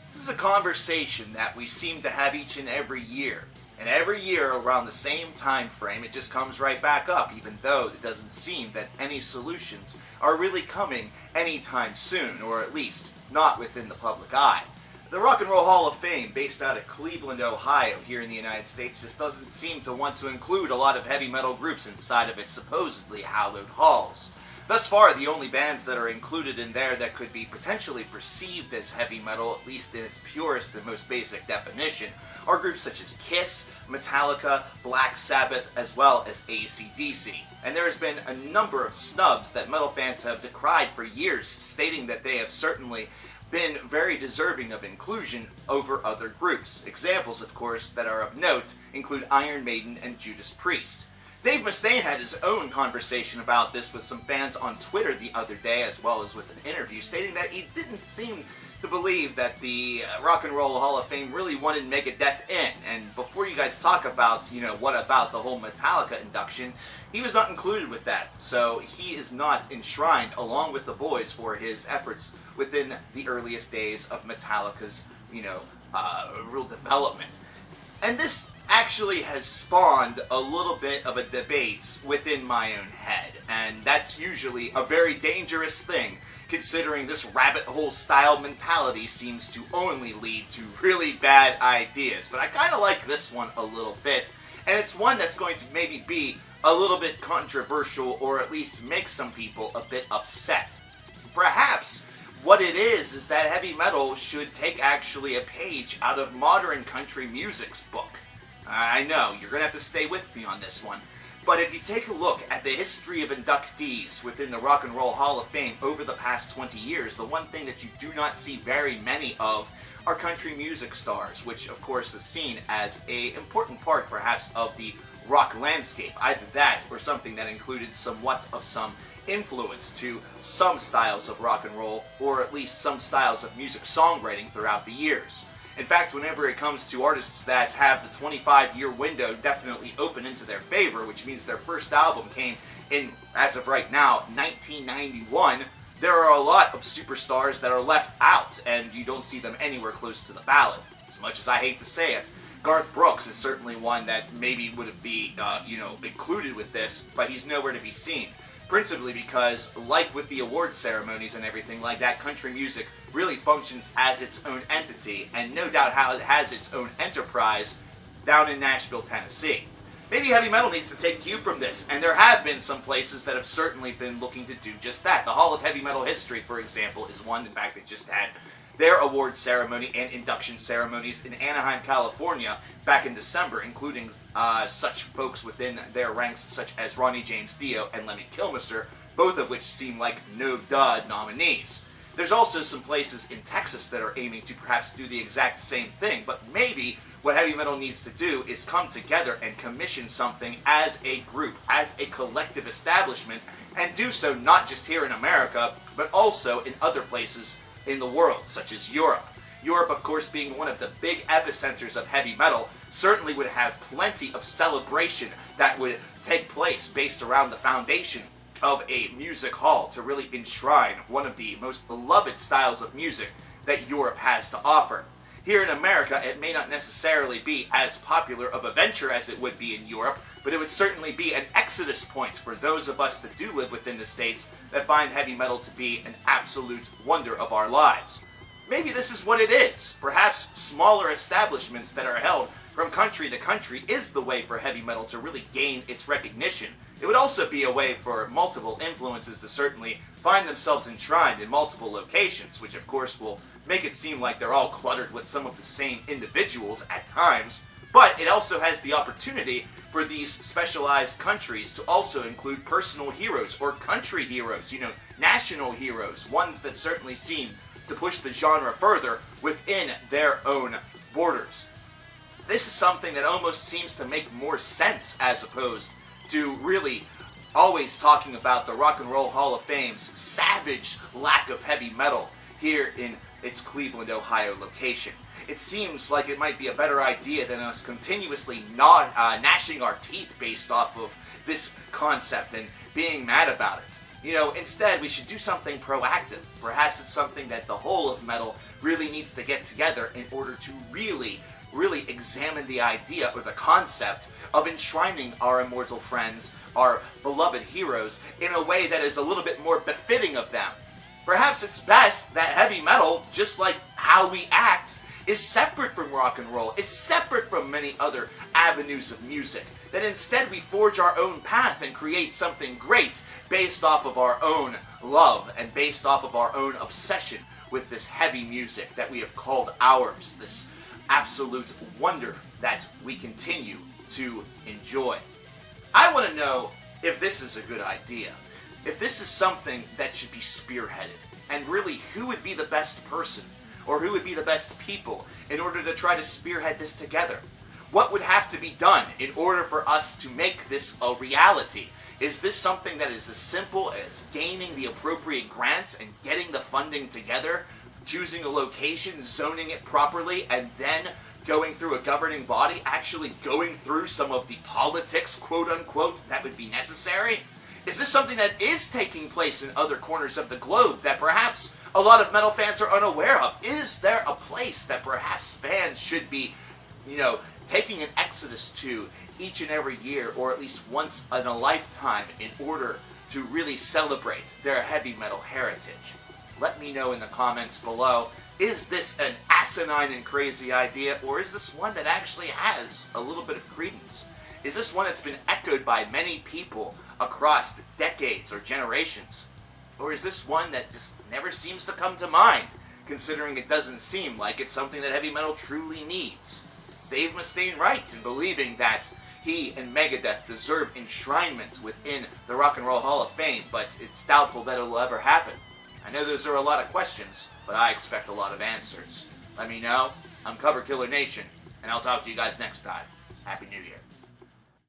This is a conversation that we seem to have each and every year. And every year around the same time frame, it just comes right back up, even though it doesn't seem that any solutions are really coming anytime soon, or at least not within the public eye. The Rock and Roll Hall of Fame, based out of Cleveland, Ohio, here in the United States, just doesn't seem to want to include a lot of heavy metal groups inside of its supposedly hallowed halls. Thus far, the only bands that are included in there that could be potentially perceived as heavy metal, at least in its purest and most basic definition, are groups such as Kiss, Metallica, Black Sabbath, as well as AC/DC. And there has been a number of snubs that metal fans have decried for years, stating that they have certainly been very deserving of inclusion over other groups. Examples, of course, that are of note include Iron Maiden and Judas Priest. Dave Mustaine had his own conversation about this with some fans on Twitter the other day, as well as with an interview, stating that he didn't seem to believe that the Rock and Roll Hall of Fame really wanted Megadeth in. And before you guys talk about, what about the whole Metallica induction, he was not included with that. So he is not enshrined along with the boys for his efforts within the earliest days of Metallica's, real development. And this actually has spawned a little bit of a debate within my own head, and that's usually a very dangerous thing, considering this rabbit hole style mentality seems to only lead to really bad ideas. But I kind of like this one a little bit, and it's one that's going to maybe be a little bit controversial, or at least make some people a bit upset. Perhaps what it is that heavy metal should take actually a page out of modern country music's book. I know, you're going to have to stay with me on this one, but if you take a look at the history of inductees within the Rock and Roll Hall of Fame over the past 20 years, the one thing that you do not see very many of are country music stars, which of course is seen as an important part perhaps of the rock landscape. Either that or something that included somewhat of some influence to some styles of rock and roll, or at least some styles of music songwriting throughout the years. In fact, whenever it comes to artists that have the 25-year window definitely open into their favor, which means their first album came in, as of right now, 1991, there are a lot of superstars that are left out, and you don't see them anywhere close to the ballot. As much as I hate to say it, Garth Brooks is certainly one that maybe would be, included with this, but he's nowhere to be seen. Principally because, like with the award ceremonies and everything like that, country music really functions as its own entity, and no doubt how it has its own enterprise down in Nashville, Tennessee. Maybe heavy metal needs to take cue from this, and there have been some places that have certainly been looking to do just that. The Hall of Heavy Metal History, for example, is one. In fact, they just had their award ceremony and induction ceremonies in Anaheim, California back in December, including such folks within their ranks such as Ronnie James Dio and Lemmy Kilmister, both of which seem like no-duh nominees. There's also some places in Texas that are aiming to perhaps do the exact same thing, but maybe what heavy metal needs to do is come together and commission something as a group, as a collective establishment, and do so not just here in America, but also in other places in the world, such as Europe. Europe, of course, being one of the big epicenters of heavy metal, certainly would have plenty of celebration that would take place based around the foundation of a music hall to really enshrine one of the most beloved styles of music that Europe has to offer. Here in America, it may not necessarily be as popular of a venture as it would be in Europe, but it would certainly be an exodus point for those of us that do live within the States that find heavy metal to be an absolute wonder of our lives. Maybe this is what it is. Perhaps smaller establishments that are held from country to country is the way for heavy metal to really gain its recognition. It would also be a way for multiple influences to certainly find themselves enshrined in multiple locations, which of course will make it seem like they're all cluttered with some of the same individuals at times. But it also has the opportunity for these specialized countries to also include personal heroes or country heroes, national heroes, ones that certainly seem to push the genre further within their own borders. This is something that almost seems to make more sense as opposed to really always talking about the Rock and Roll Hall of Fame's savage lack of heavy metal here in its Cleveland, Ohio location. It seems like it might be a better idea than us continuously gnashing our teeth based off of this concept and being mad about it. Instead we should do something proactive. Perhaps it's something that the whole of metal really needs to get together in order to really examine the idea or the concept of enshrining our immortal friends, our beloved heroes, in a way that is a little bit more befitting of them. Perhaps it's best that heavy metal, just like how we act, is separate from rock and roll, is separate from many other avenues of music, that instead we forge our own path and create something great based off of our own love and based off of our own obsession with this heavy music that we have called ours, this absolute wonder that we continue to enjoy. I want to know if this is a good idea, if this is something that should be spearheaded, and really who would be the best person or who would be the best people in order to try to spearhead this together. What would have to be done in order for us to make this a reality? Is this something that is as simple as gaining the appropriate grants and getting the funding together, choosing a location, zoning it properly, and then going through a governing body, actually going through some of the politics, quote-unquote, that would be necessary? Is this something that is taking place in other corners of the globe that perhaps a lot of metal fans are unaware of? Is there a place that perhaps fans should be, taking an exodus to each and every year, or at least once in a lifetime, in order to really celebrate their heavy metal heritage? Let me know in the comments below. Is this an asinine and crazy idea, or is this one that actually has a little bit of credence? Is this one that's been echoed by many people across decades or generations? Or is this one that just never seems to come to mind, considering it doesn't seem like it's something that heavy metal truly needs? Is Dave Mustaine right in believing that he and Megadeth deserve enshrinement within the Rock and Roll Hall of Fame, but it's doubtful that it'll ever happen? I know those are a lot of questions, but I expect a lot of answers. Let me know. I'm CoverKillerNation, and I'll talk to you guys next time. Happy New Year.